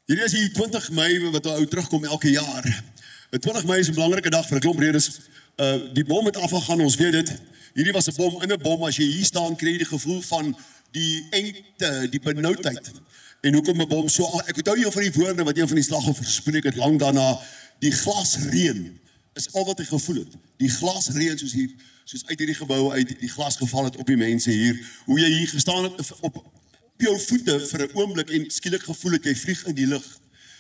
Hierdie is die 20 Mei wat ou terugkom elke jaar. 20 Mei is 'n belangrike dag vir 'n klomp redes. Die bom het afgegaan, ons weet dit. Hierdie was 'n bom in 'n bom. As jy hier staan, kry jy die gevoel van die engte, die benoudheid. En hoekom 'n bom so... Ek onthou een van die woorde wat een van die slagoffers gespreek het, lang daarna, die glasreën is al wat hy gevoel het. Die glasreën soos uit hierdie gebou uit die glas geval het op die mense hier. Hoe jy hier gestaan het op jou voete vir 'n oomblik en skielik gevoel het jy vlieg in die lug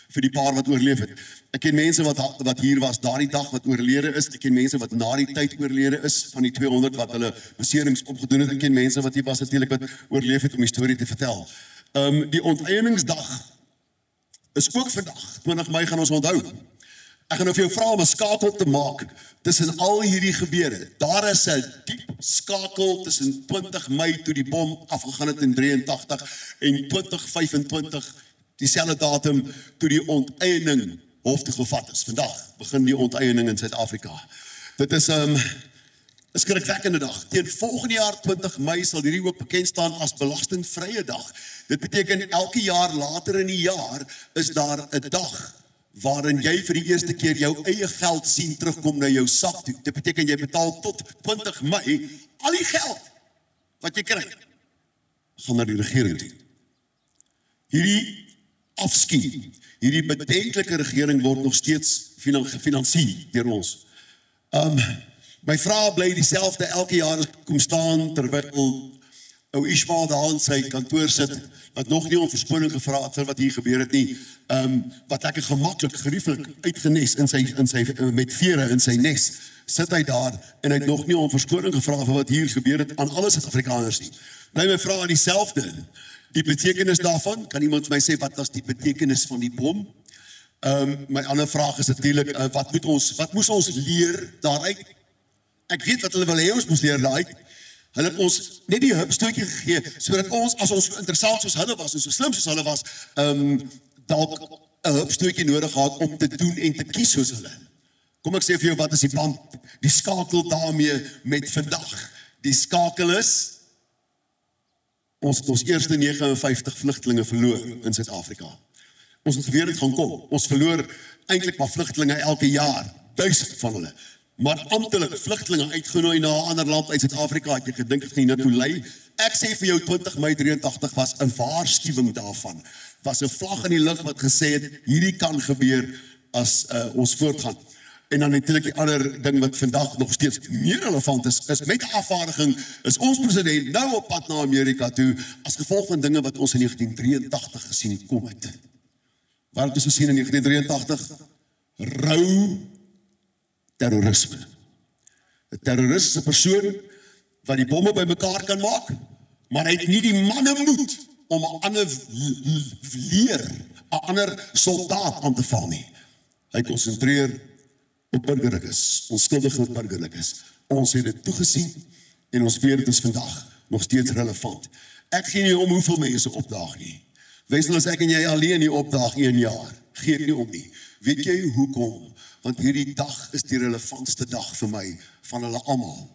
vir die paar wat oorleef het. Ek ken mense wat hier was daardie dag wat oorlede is. Ek ken mense wat na die tyd oorlede is van die 200 wat hulle beserings opgedoen het. Ek ken mense wat hier was natuurlik wat oorleef het om die storie te vertel. Die onteieningsdag is ook vandag. 20 Mei gaan ons onthou. Ek gaan nou vir jou vra om 'n skakel te maak tussen al hierdie gebeure. Daar is 'n diep skakel tussen 20 Mei toe die bom afgegaan het in 83 en 2025, dieselfde datum toe die onteiening hof toe gevat is. Vandag begin die onteiening in Suid-Afrika. Dit is 'n skrikwekkende dag. Teen volgende jaar 20 Mei sal hierdie ook bekend staan as belastingvrye dag. Dit beteken elke jaar later in die jaar is daar 'n dag waarin jy vir die eerste keer jou eie geld sien terugkom na jou sak toe. Dit beteken jy betaal tot 20 Mei al die geld wat jy kry gaan na die regering toe. Hierdie afskuw, hierdie bedenklike regering word nog steeds gefinansier deur ons. My vraag bly dieselfde elke jaar as kom staan terwyl ou Ismail daar in sy kantoor sit, wat nog nie om verskoning gevra het vir wat hier gebeur het nie, wat lekker gemaklik, gerieflik uitgenes in sy met vere in sy nes, sit hy daar en hy het nog nie om verskoning gevra vir wat hier gebeur het aan alle Suid-Afrikaners nie. Nou my vraag dieselfde, die betekenis daarvan, kan iemand vir my sê wat was die betekenis van die bom? My ander vraag is natuurlik, wat moes ons leer daaruit? Ek weet wat hulle wil hê ons moes leer daaruit. Hulle het ons net die hupstootjie gegee, sodat ons, as ons so interessant soos hulle was, en so slim soos hulle was, dalk 'n hupstootjie nodig gehad om te doen en te kies soos hulle. Kom ek sê vir jou, wat is die band, die skakel daarmee met vandag? Die skakel is, ons het ons eerste 59 vlugtelinge verloor in Suid-Afrika. Ons het geweet het gaan kom. Ons verloor eintlik maar vlugtelinge elke jaar, 1000 van hulle. Maar amptelik vlugtelinge uitgenooi na 'n ander land uit Suid-Afrika, het jy gedink het gaan toe lei. Ek sê vir jou 20 Mei 83 was 'n waarskuwing daarvan. Was 'n vlag in die lug wat gesê het hierdie kan gebeur as ons voortgaan. En dan natuurlik die ander ding wat vandag nog steeds meer relevant is met afvaardiging is ons president nou op pad na Amerika toe as gevolg van dinge wat ons in 1983 gesien kom het. Wat het ons gesien in 1983? Rou terrorisme. 'n Terrorist is 'n persoon wat die bomme bymekaar kan maak, maar hy het nie die manne moed om 'n ander leer, 'n ander soldaat aan te val nie. Hy konsentreer op burgerlikes, onskuldige burgerlikes. Ons het dit toegesien en ons weet dit is vandag nog steeds relevant. Ek gee nie om hoeveel mense opdaag nie. Wesel as ek en jy alleen hier opdaag 1 jaar, gee ek nie om nie. Weet jy hoekom? Want hierdie dag is die relevantste dag vir my, van hulle almal.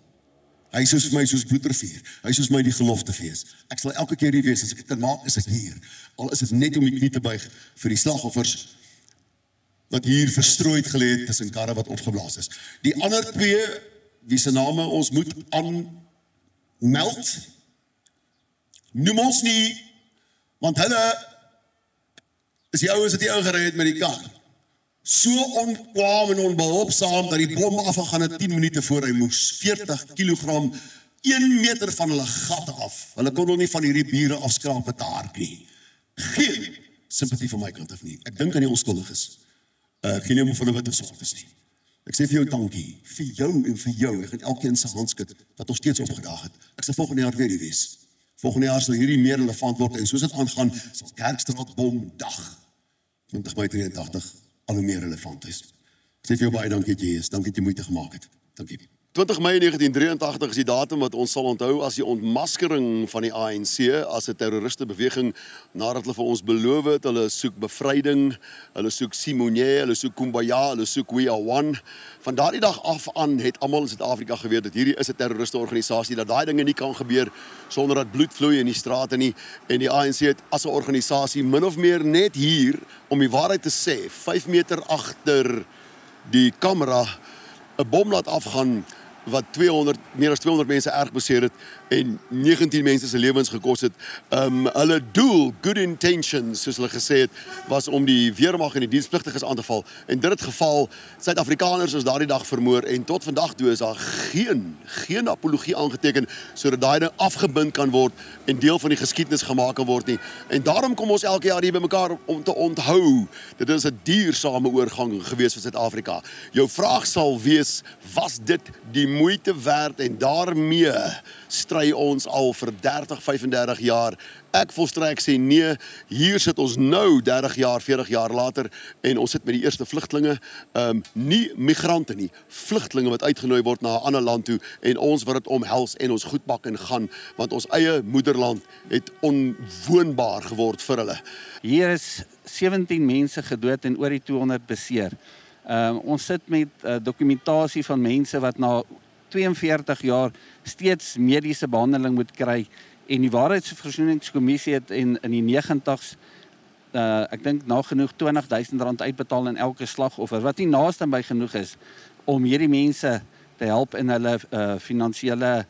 Hy is soos vir my soos bloedrivier, hy is soos my die geloftefees. Ek sal elke keer hier wees, as ek dit kan maak, is ek hier. Al is dit net om die knie te buig vir die slagoffers, wat hier verstrooid gelê het tussen karre wat opgeblaas is. Die ander twee, wie se name ons moet aanmeld, noem ons nie, want hulle is die ouens wat die ingery het met die kar. So onkwaam en onbehulpsaam dat die bom afgegaan het 10 minute voor hy moes. 40 kilogram, 1 meter van hulle gat af. Hulle kon nog nie van hierdie bure afskraap met 'n hark nie. Geen simpatie van my kant af nie. Ek dink aan die onskuldiges. Geen om van 'n wit of swart is nie. Ek sê vir jou dankie, vir jou en vir jou. Ek gaan elkeen se hand skud wat nog steeds opgedaag het. Ek sal volgende jaar weer hier wees. Volgende jaar sal hierdie meer relevant word en soos dit aangaan, sal Kerkstraat bomdag 20 Mei 83 al hoe meer relevant is. Ek sê vir jou baie dankie dat jy is. Dankie dat jy moeite gemaak het. Dankie. 20 Mei 1983 is die datum wat ons sal onthou as die ontmaskering van die ANC as 'n terroristebeweging nadat hulle vir ons beloof het, hulle soek bevryding, hulle soek Simonye, hulle soek Kumbaya, hulle soek We Are One. Van daardie dag af aan het almal in Suid-Afrika geweet dat hierdie is 'n terroristeorganisasie, dat daai dinge nie kan gebeur sonder dat bloed vloei in die strate nie. En die ANC het as 'n organisasie min of meer net hier, om die waarheid te sê, 5 meter agter die kamera 'n bom laat afgaan wat meer as 200 mense erg beseer het en 19 mense se lewens gekos het. Hulle doel, good intentions, soos hulle gesê het, was om die weermag en die dienspligtiges aan te val. En dit het geval, Suid-Afrikaners is daardie dag vermoor en tot vandag toe is daar geen apologie aangeteken sodat daai ding afgebind kan word en deel van die geskiedenis gemaak kan word nie. En daarom kom ons elke jaar hier bymekaar om te onthou. Dit is 'n duursame oorgang gewees vir Suid-Afrika. Jou vraag sal wees, was dit die moeite werd en daarmee stry ons al vir 30, 35 jaar. Ek volstrek sê nee, hier sit ons nou 30 jaar, 40 jaar later en ons sit met die eerste vlugtelinge, nie migrante nie, vlugtelinge wat uitgenooi word na 'n ander land toe en ons wat dit omhels en ons goed pak en gaan, want ons eie moederland het onwoonbaar geword vir hulle. Hier is 17 mense gedood en oor die 200 beseer. Ons sit met dokumentasie van mense wat na 42 jaar steeds mediese behandeling moet kry en die Waarheidsversoeningskommissie het in die 90's ek dink nagenoeg R20.000 uitbetaal aan elke slagoffer, wat nie naaste by genoeg is om hierdie mense te help in hulle finansiële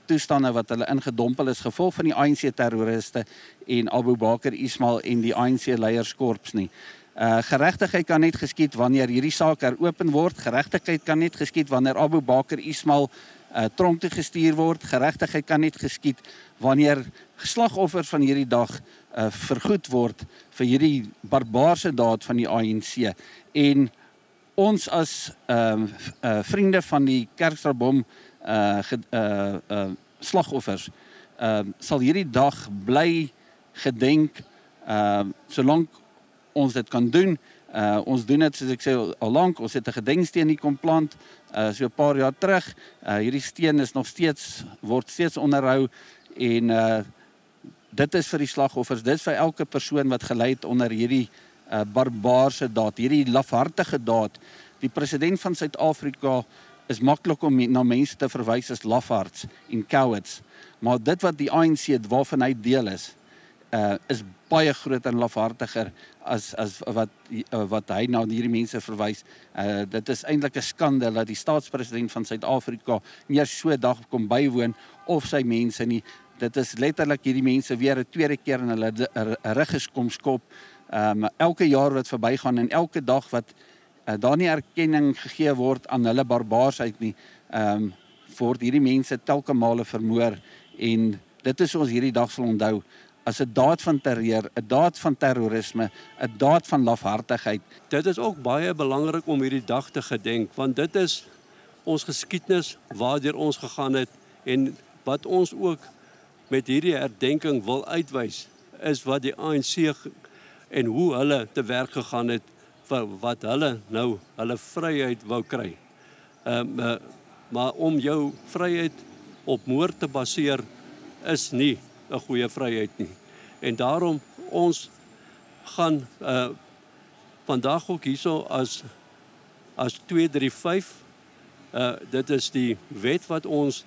toestande wat hulle ingedompel is gevolg van die ANC-terroriste en Abu Bakr Ismail en die ANC-leierskorps nie. Geregtigheid kan net geskied wanneer hierdie saak heropen word. Geregtigheid kan net geskied wanneer Abu Bakr Ismail tronk toe gestuur word. Geregtigheid kan net geskied wanneer slagoffers van hierdie dag vergoed word vir hierdie barbaarse daad van die ANC. En ons as vriende van die Kerkstraatsbom slagoffers sal hierdie dag bly gedenk solank ons dit kan doen. Ons doen dit, soos ek sê, al lank. Ons het 'n gedenksteen hier kom plant, so 'n paar jaar terug. Hierdie steen is nog steeds, word steeds onderhou en dit is vir die slagoffers, dit is vir elke persoon wat gelei het onder hierdie barbaarse daad, hierdie lafhartige daad. Die president van Suid-Afrika is maklik om na mense te verwys as lafhards en cowards, maar dit wat die ANC waarvan hy deel is baie groter en lafhartiger as wat hy na hierdie mense verwys. Dit is eintlik 'n skande dat die staatspresident van Suid-Afrika nie so 'n dag kom bywoon of sy mense nie. Dit is letterlik hierdie mense weer 'n tweede keer in hulle rug kom skop. Elke jaar wat verbygaan en elke dag wat daar nie erkenning gegee word aan hulle barbaarsheid nie, word hierdie mense telke male vermoor en dit is ons hierdie dag sal onthou as 'n daad van terreur, 'n daad van terrorisme, 'n daad van lafhartigheid. Dit is ook baie belangrik om hierdie dag te gedenk, want dit is ons geskiedenis waardeur ons gegaan het en wat ons ook met hierdie herdenking wil uitwys, is wat die ANC en hoe hulle te werk gegaan het vir wat hulle nou hulle vryheid wou kry. Maar om jou vryheid op moord te baseer is nie 'n goeie vryheid nie. En daarom ons gaan vandag ook hierso as 235, dit is die wet wat ons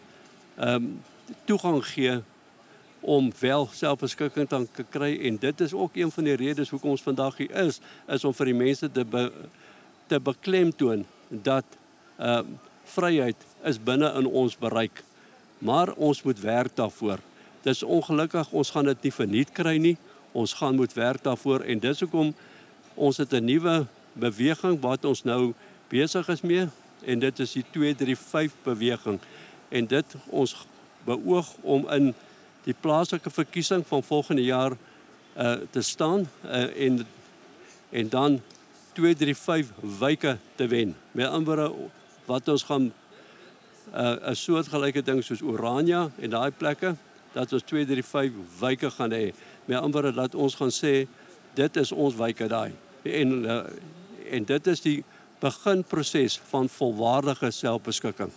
toegang gee om wel selfbeskikking te kry en dit is ook een van die redes hoekom ons vandag hier is om vir die mense te beklemtoon dat vryheid is binne in ons bereik, maar ons moet werk daarvoor. Dis ongelukkig, ons gaan dit nie verniet kry nie, ons gaan moet werk daarvoor en dis hoekom ons het 'n nuwe beweging wat ons nou besig is mee en dit is die 235 beweging en dit ons beoog om in die plaaslike verkiesing van volgende jaar te staan en dan 235 wyke te wen. Met ander wat ons gaan 'n soortgelyke ding soos Oranje en daai plekke dat ons 235 wyke gaan hê. Met ander dat ons gaan sê dit is ons wyke daai. En dit is die beginproses van volwaardige selfbeskikking.